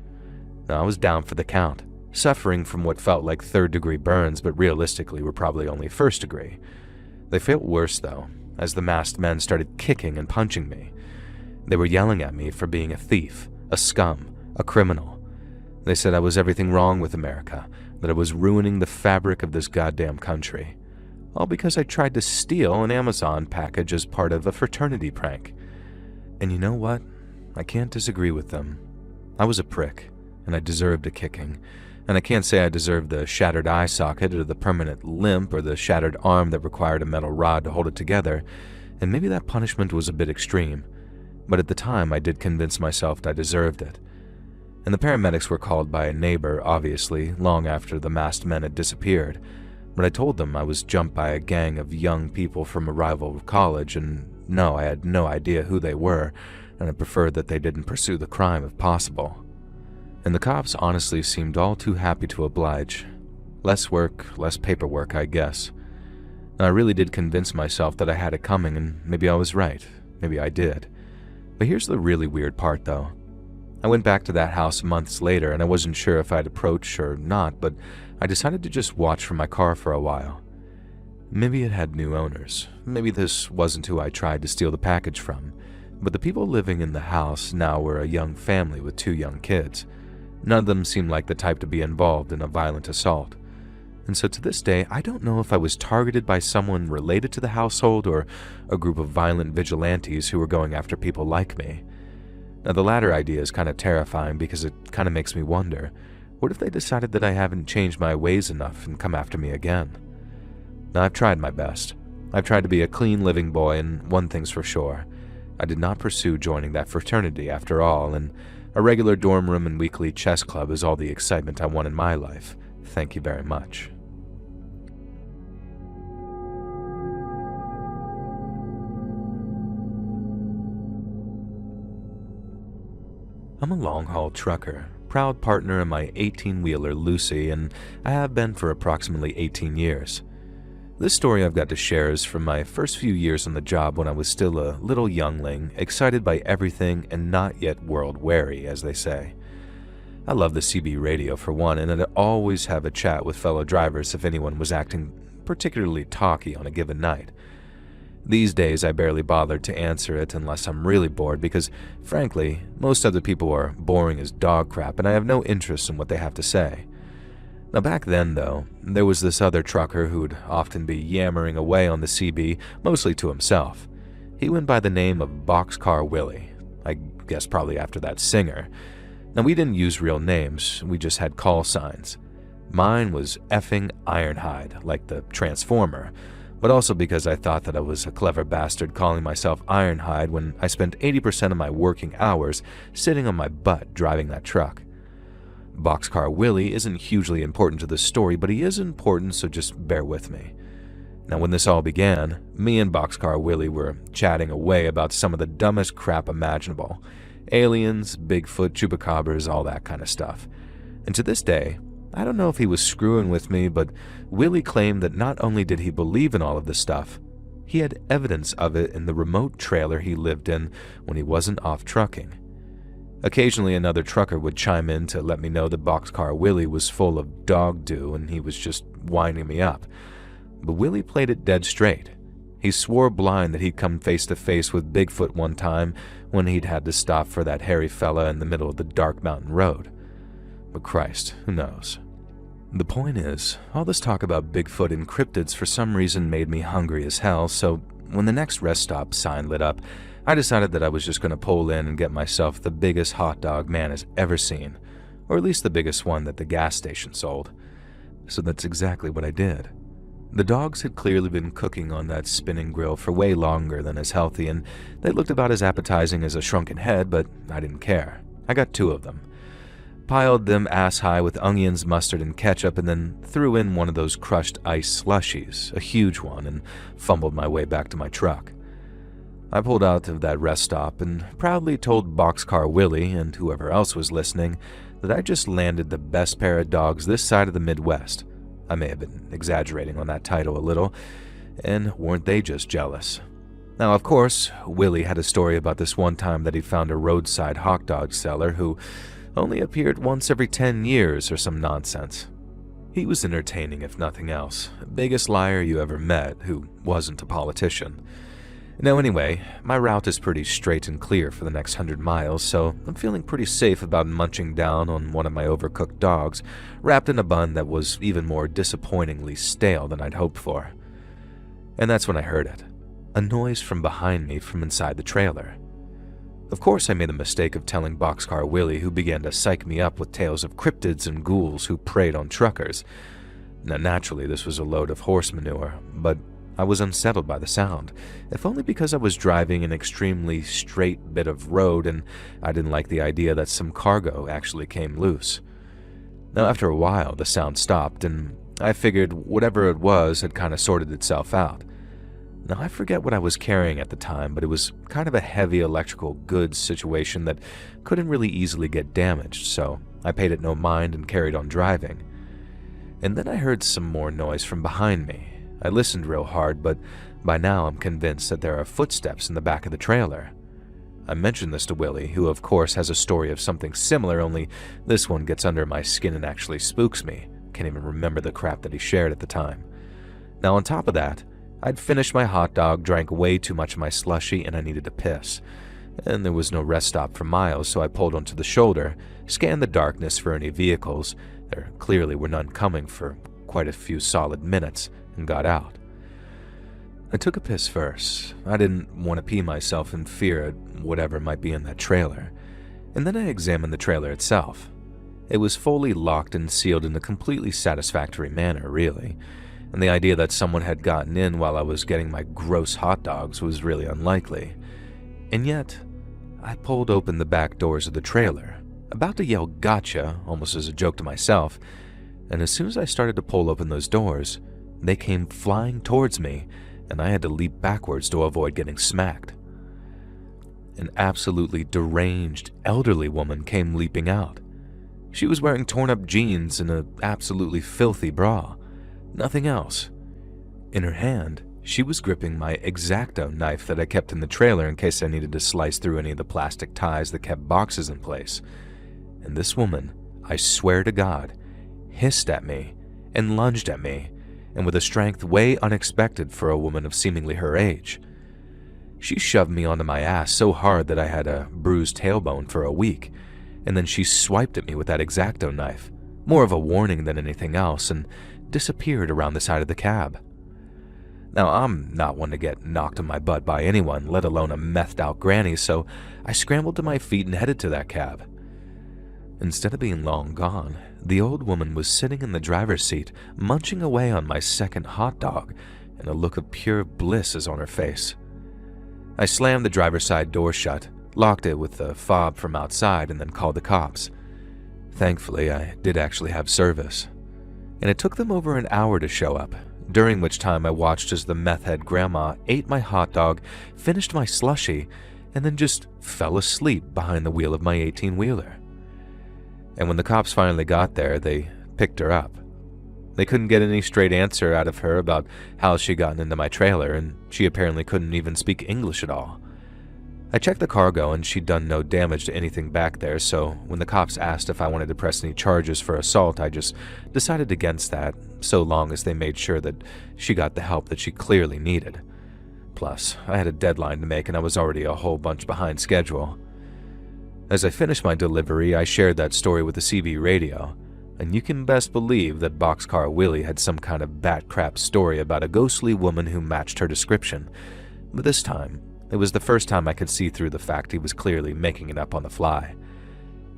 Now, I was down for the count, suffering from what felt like third-degree burns, but realistically were probably only first-degree. They felt worse, though, as the masked men started kicking and punching me. They were yelling at me for being a thief, a scum, a criminal. They said I was everything wrong with America, that I was ruining the fabric of this goddamn country. All because I tried to steal an Amazon package as part of a fraternity prank. And you know what? I can't disagree with them. I was a prick, and I deserved a kicking. And I can't say I deserved the shattered eye socket or the permanent limp or the shattered arm that required a metal rod to hold it together, and maybe that punishment was a bit extreme. But at the time, I did convince myself that I deserved it. And the paramedics were called by a neighbor, obviously, long after the masked men had disappeared. But I told them I was jumped by a gang of young people from a rival college, and no, I had no idea who they were, and I preferred that they didn't pursue the crime if possible. And the cops honestly seemed all too happy to oblige. Less work, less paperwork, I guess. Now, I really did convince myself that I had it coming, and maybe I was right. Maybe I did. But here's the really weird part, though. I went back to that house months later, and I wasn't sure if I'd approach or not, but I decided to just watch from my car for a while. Maybe it had new owners. Maybe this wasn't who I tried to steal the package from. But the people living in the house now were a young family with 2 young kids. None of them seemed like the type to be involved in a violent assault. And so to this day, I don't know if I was targeted by someone related to the household or a group of violent vigilantes who were going after people like me. Now, the latter idea is kind of terrifying because it kind of makes me wonder, what if they decided that I haven't changed my ways enough and come after me again? Now, I've tried my best. I've tried to be a clean living boy, and one thing's for sure. I did not pursue joining that fraternity after all, and a regular dorm room and weekly chess club is all the excitement I want in my life. Thank you very much. I'm a long-haul trucker, proud partner in my 18-wheeler Lucy, and I have been for approximately 18 years. This story I've got to share is from my first few years on the job when I was still a little youngling, excited by everything and not yet world-weary, as they say. I love the CB radio for one, and I'd always have a chat with fellow drivers if anyone was acting particularly talky on a given night. These days, I barely bother to answer it unless I'm really bored because, frankly, most other people are boring as dog crap and I have no interest in what they have to say. Now back then, though, there was this other trucker who'd often be yammering away on the CB, mostly to himself. He went by the name of Boxcar Willie, I guess probably after that singer. Now we didn't use real names, we just had call signs. Mine was effing Ironhide, like the Transformer, but also because I thought that I was a clever bastard calling myself Ironhide when I spent 80% of my working hours sitting on my butt driving that truck. Boxcar Willie isn't hugely important to the story, but he is important, so just bear with me. Now, when this all began, me and Boxcar Willie were chatting away about some of the dumbest crap imaginable. Aliens, Bigfoot, chupacabras, all that kind of stuff. And to this day, I don't know if he was screwing with me, but Willie claimed that not only did he believe in all of this stuff, he had evidence of it in the remote trailer he lived in when he wasn't off trucking. Occasionally another trucker would chime in to let me know that Boxcar Willie was full of dog do and he was just winding me up. But Willie played it dead straight. He swore blind that he'd come face to face with Bigfoot one time when he'd had to stop for that hairy fella in the middle of the dark mountain road. But Christ, who knows? The point is, all this talk about Bigfoot and cryptids for some reason made me hungry as hell, so when the next rest stop sign lit up, I decided that I was just going to pull in and get myself the biggest hot dog man has ever seen, or at least the biggest one that the gas station sold. So that's exactly what I did. The dogs had clearly been cooking on that spinning grill for way longer than is healthy, and they looked about as appetizing as a shrunken head, but I didn't care. I got 2 of them. Piled them ass-high with onions, mustard, and ketchup, and then threw in one of those crushed ice slushies, a huge one, and fumbled my way back to my truck. I pulled out of that rest stop and proudly told Boxcar Willie and whoever else was listening that I just landed the best pair of dogs this side of the Midwest. I may have been exaggerating on that title a little, and weren't they just jealous? Now, of course, Willie had a story about this one time that he found a roadside hot dog seller who only appeared once every 10 years or some nonsense. He was entertaining if nothing else, biggest liar you ever met who wasn't a politician. Now anyway, my route is pretty straight and clear for the next 100 miles, so I'm feeling pretty safe about munching down on one of my overcooked dogs, wrapped in a bun that was even more disappointingly stale than I'd hoped for. And that's when I heard it, a noise from behind me from inside the trailer. Of course I made the mistake of telling Boxcar Willie, who began to psych me up with tales of cryptids and ghouls who preyed on truckers. Now naturally this was a load of horse manure, but I was unsettled by the sound, if only because I was driving an extremely straight bit of road and I didn't like the idea that some cargo actually came loose. Now after a while the sound stopped and I figured whatever it was had kind of sorted itself out. Now I forget what I was carrying at the time, but it was kind of a heavy electrical goods situation that couldn't really easily get damaged, so I paid it no mind and carried on driving. And then I heard some more noise from behind me. I listened real hard, but by now I'm convinced that there are footsteps in the back of the trailer. I mentioned this to Willie, who of course has a story of something similar, only this one gets under my skin and actually spooks me. Can't even remember the crap that he shared at the time. Now on top of that, I'd finished my hot dog, drank way too much of my slushie, and I needed to piss. And there was no rest stop for miles, so I pulled onto the shoulder, scanned the darkness for any vehicles. There clearly were none coming for quite a few solid minutes, and got out. I took a piss first. I didn't want to pee myself in fear at whatever might be in that trailer. And then I examined the trailer itself. It was fully locked and sealed in a completely satisfactory manner, really. And the idea that someone had gotten in while I was getting my gross hot dogs was really unlikely. And yet, I pulled open the back doors of the trailer, about to yell gotcha, almost as a joke to myself, and as soon as I started to pull open those doors, they came flying towards me, and I had to leap backwards to avoid getting smacked. An absolutely deranged, elderly woman came leaping out. She was wearing torn-up jeans and an absolutely filthy bra. Nothing else. In her hand, she was gripping my X-Acto knife that I kept in the trailer in case I needed to slice through any of the plastic ties that kept boxes in place. And this woman, I swear to God, hissed at me and lunged at me, and with a strength way unexpected for a woman of seemingly her age. She shoved me onto my ass so hard that I had a bruised tailbone for a week, and then she swiped at me with that X-Acto knife, more of a warning than anything else, and disappeared around the side of the cab. Now, I'm not one to get knocked on my butt by anyone, let alone a methed-out granny, so I scrambled to my feet and headed to that cab. Instead of being long gone, the old woman was sitting in the driver's seat, munching away on my second hot dog, and a look of pure bliss is on her face. I slammed the driver's side door shut, locked it with the fob from outside, and then called the cops. Thankfully, I did actually have service, and it took them over an hour to show up, during which time I watched as the meth-head grandma ate my hot dog, finished my slushie, and then just fell asleep behind the wheel of my 18-wheeler. And when the cops finally got there, they picked her up. They couldn't get any straight answer out of her about how she'd gotten into my trailer, and she apparently couldn't even speak English at all. I checked the cargo, and she'd done no damage to anything back there, so when the cops asked if I wanted to press any charges for assault, I just decided against that, so long as they made sure that she got the help that she clearly needed. Plus, I had a deadline to make, and I was already a whole bunch behind schedule. As I finished my delivery, I shared that story with the CB radio, and you can best believe that Boxcar Willie had some kind of bat crap story about a ghostly woman who matched her description, but this time, it was the first time I could see through the fact he was clearly making it up on the fly.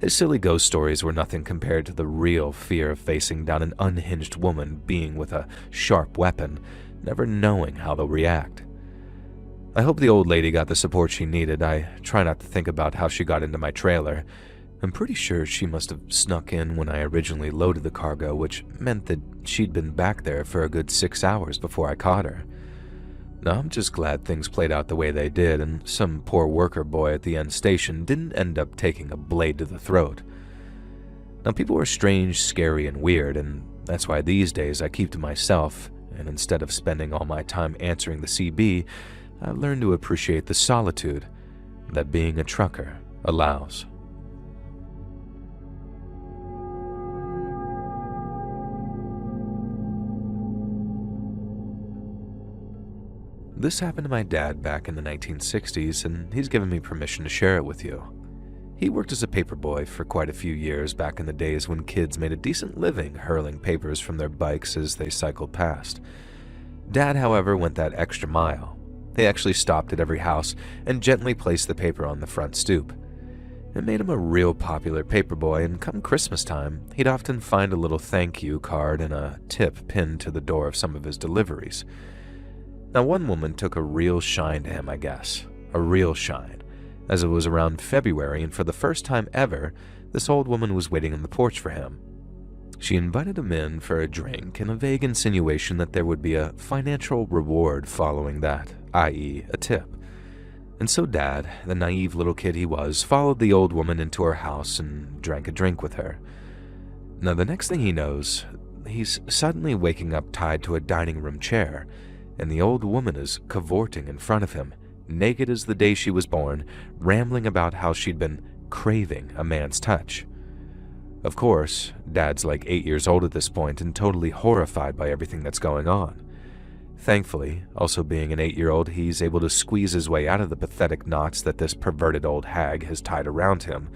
His silly ghost stories were nothing compared to the real fear of facing down an unhinged woman being with a sharp weapon, never knowing how they'll react. I hope the old lady got the support she needed. I try not to think about how she got into my trailer. I'm pretty sure she must have snuck in when I originally loaded the cargo, which meant that she'd been back there for a good 6 hours before I caught her. Now, I'm just glad things played out the way they did, and some poor worker boy at the end station didn't end up taking a blade to the throat. Now, people are strange, scary, and weird, and that's why these days I keep to myself, and instead of spending all my time answering the CB, I've learned to appreciate the solitude that being a trucker allows. This happened to my dad back in the 1960s, and he's given me permission to share it with you. He worked as a paperboy for quite a few years back in the days when kids made a decent living hurling papers from their bikes as they cycled past. Dad, however, went that extra mile. They actually stopped at every house and gently placed the paper on the front stoop. It made him a real popular paperboy, and come Christmas time, he'd often find a little thank you card and a tip pinned to the door of some of his deliveries. Now, one woman took a real shine to him, I guess. A real shine, as it was around February, and for the first time ever, this old woman was waiting on the porch for him. She invited him in for a drink and a vague insinuation that there would be a financial reward following that, i.e., a tip. And so Dad, the naive little kid he was, followed the old woman into her house and drank a drink with her. Now, the next thing he knows, he's suddenly waking up tied to a dining room chair, and the old woman is cavorting in front of him, naked as the day she was born, rambling about how she'd been craving a man's touch. Of course, Dad's like 8 years old at this point and totally horrified by everything that's going on. Thankfully, also being an 8-year-old, he's able to squeeze his way out of the pathetic knots that this perverted old hag has tied around him,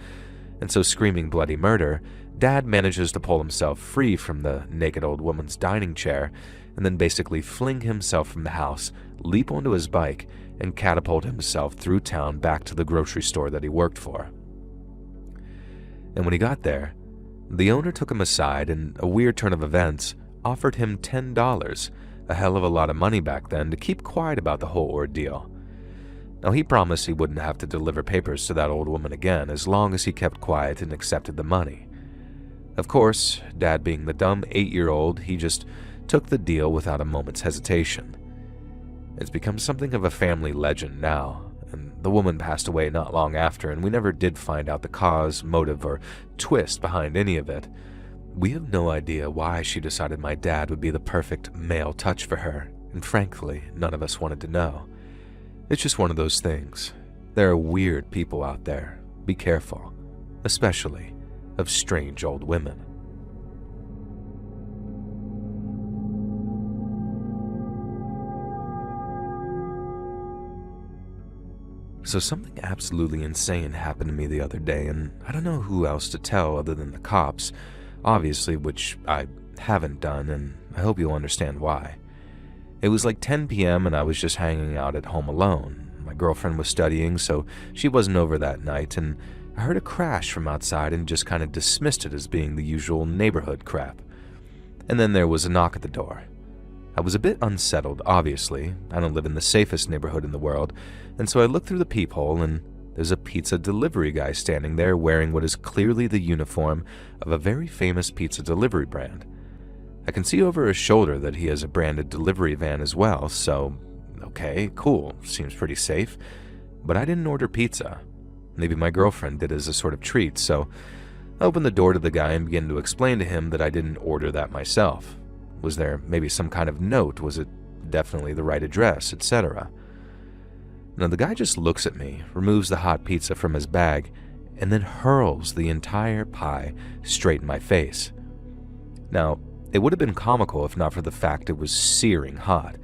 and so screaming bloody murder, Dad manages to pull himself free from the naked old woman's dining chair and then basically fling himself from the house, leap onto his bike, and catapult himself through town back to the grocery store that he worked for. And when he got there, the owner took him aside and, a weird turn of events, offered him $10, a hell of a lot of money back then, to keep quiet about the whole ordeal. Now, he promised he wouldn't have to deliver papers to that old woman again as long as he kept quiet and accepted the money. Of course, Dad being the dumb 8-year-old, he just took the deal without a moment's hesitation. It's become something of a family legend now, and the woman passed away not long after, and we never did find out the cause, motive, or twist behind any of it. We have no idea why she decided my dad would be the perfect male touch for her, and frankly, none of us wanted to know. It's just one of those things. There are weird people out there. Be careful, especially of strange old women. So something absolutely insane happened to me the other day, and I don't know who else to tell other than the cops, obviously, which I haven't done, and I hope you'll understand why. It was like 10 p.m. and I was just hanging out at home alone. My girlfriend was studying, so she wasn't over that night, and I heard a crash from outside and just kind of dismissed it as being the usual neighborhood crap. And then there was a knock at the door. I was a bit unsettled, obviously. I don't live in the safest neighborhood in the world, and so I looked through the peephole, and there's a pizza delivery guy standing there wearing what is clearly the uniform of a very famous pizza delivery brand. I can see over his shoulder that he has a branded delivery van as well, so okay, cool, seems pretty safe. But I didn't order pizza. Maybe my girlfriend did as a sort of treat, so I opened the door to the guy and began to explain to him that I didn't order that myself. Was there maybe some kind of note? Was it definitely the right address, etc.? Now the guy just looks at me, removes the hot pizza from his bag, and then hurls the entire pie straight in my face. Now, it would have been comical if not for the fact it was searing hot.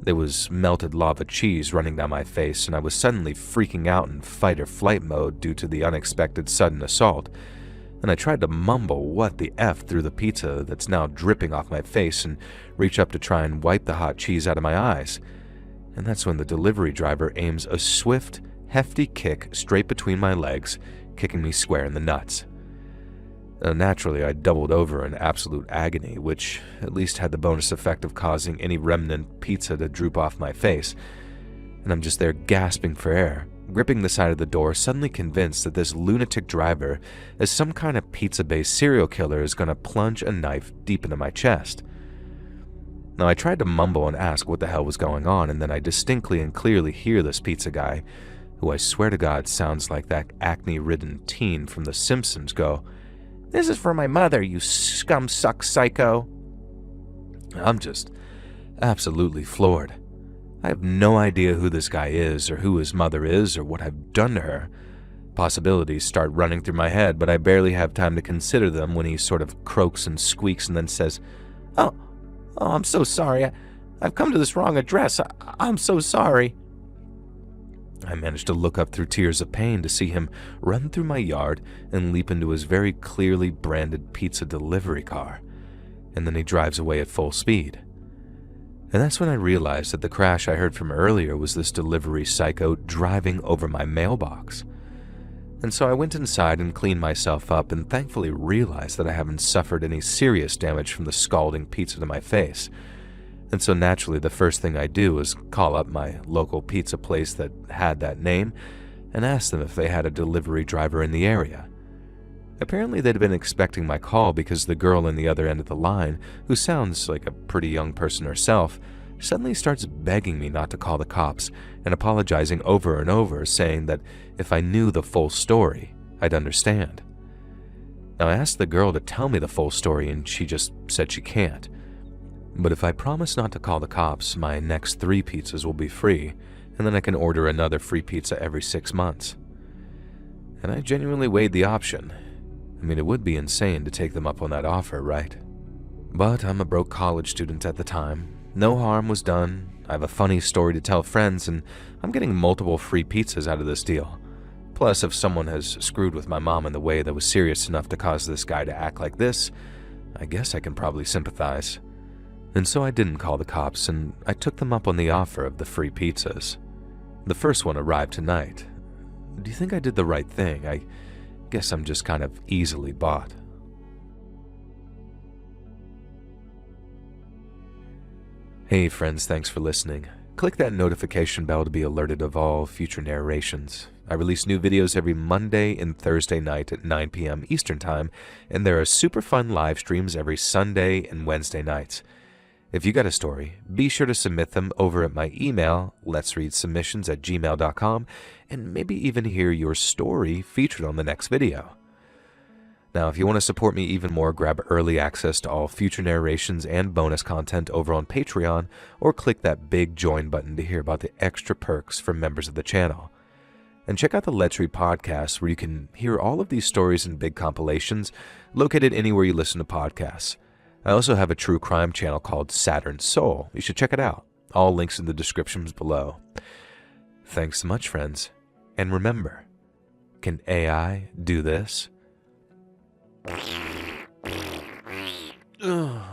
There was melted lava cheese running down my face, and I was suddenly freaking out in fight or flight mode due to the unexpected sudden assault. And I tried to mumble what the F through the pizza that's now dripping off my face and reach up to try and wipe the hot cheese out of my eyes. And that's when the delivery driver aims a swift, hefty kick straight between my legs, kicking me square in the nuts. Naturally, I doubled over in absolute agony, which at least had the bonus effect of causing any remnant pizza to droop off my face. And I'm just there gasping for air, gripping the side of the door, suddenly convinced that this lunatic driver, as some kind of pizza-based serial killer, is going to plunge a knife deep into my chest. Now, I tried to mumble and ask what the hell was going on, and then I distinctly and clearly hear this pizza guy, who I swear to God sounds like that acne-ridden teen from The Simpsons, go, "This is for my mother, you scum-suck psycho." I'm just absolutely floored. I have no idea who this guy is, or who his mother is, or what I've done to her. Possibilities start running through my head, but I barely have time to consider them when he sort of croaks and squeaks and then says, Oh, I'm so sorry. I've come to this wrong address. I'm so sorry." I managed to look up through tears of pain to see him run through my yard and leap into his very clearly branded pizza delivery car, and then he drives away at full speed. And that's when I realized that the crash I heard from earlier was this delivery psycho driving over my mailbox. And so I went inside and cleaned myself up and thankfully realized that I haven't suffered any serious damage from the scalding pizza to my face. And so naturally the first thing I do is call up my local pizza place that had that name and ask them if they had a delivery driver in the area. Apparently they'd been expecting my call because the girl in the other end of the line, who sounds like a pretty young person herself, suddenly starts begging me not to call the cops and apologizing over and over, saying that if I knew the full story, I'd understand. Now I asked the girl to tell me the full story and she just said she can't. But if I promise not to call the cops, my next 3 pizzas will be free, and then I can order another free pizza every 6 months. And I genuinely weighed the option. I mean, it would be insane to take them up on that offer, right? But I'm a broke college student at the time. No harm was done. I have a funny story to tell friends, and I'm getting multiple free pizzas out of this deal. Plus, if someone has screwed with my mom in the way that was serious enough to cause this guy to act like this, I guess I can probably sympathize. And so I didn't call the cops, and I took them up on the offer of the free pizzas. The first one arrived tonight. Do you think I did the right thing? I guess I'm just kind of easily bought. Hey friends, thanks for listening. Click that notification bell to be alerted of all future narrations. I release new videos every Monday and Thursday night at 9 p.m. Eastern Time, and there are super fun live streams every Sunday and Wednesday nights. If you got a story, be sure to submit them over at my email, letsreadsubmissions@gmail.com, and maybe even hear your story featured on the next video. Now, if you want to support me even more, grab early access to all future narrations and bonus content over on Patreon, or click that big join button to hear about the extra perks for members of the channel. And check out the Let's Read podcast, where you can hear all of these stories in big compilations, located anywhere you listen to podcasts. I also have a true crime channel called Saturn Soul. You should check it out. All links in the descriptions below. Thanks so much, friends, And remember, can AI do this? Ugh.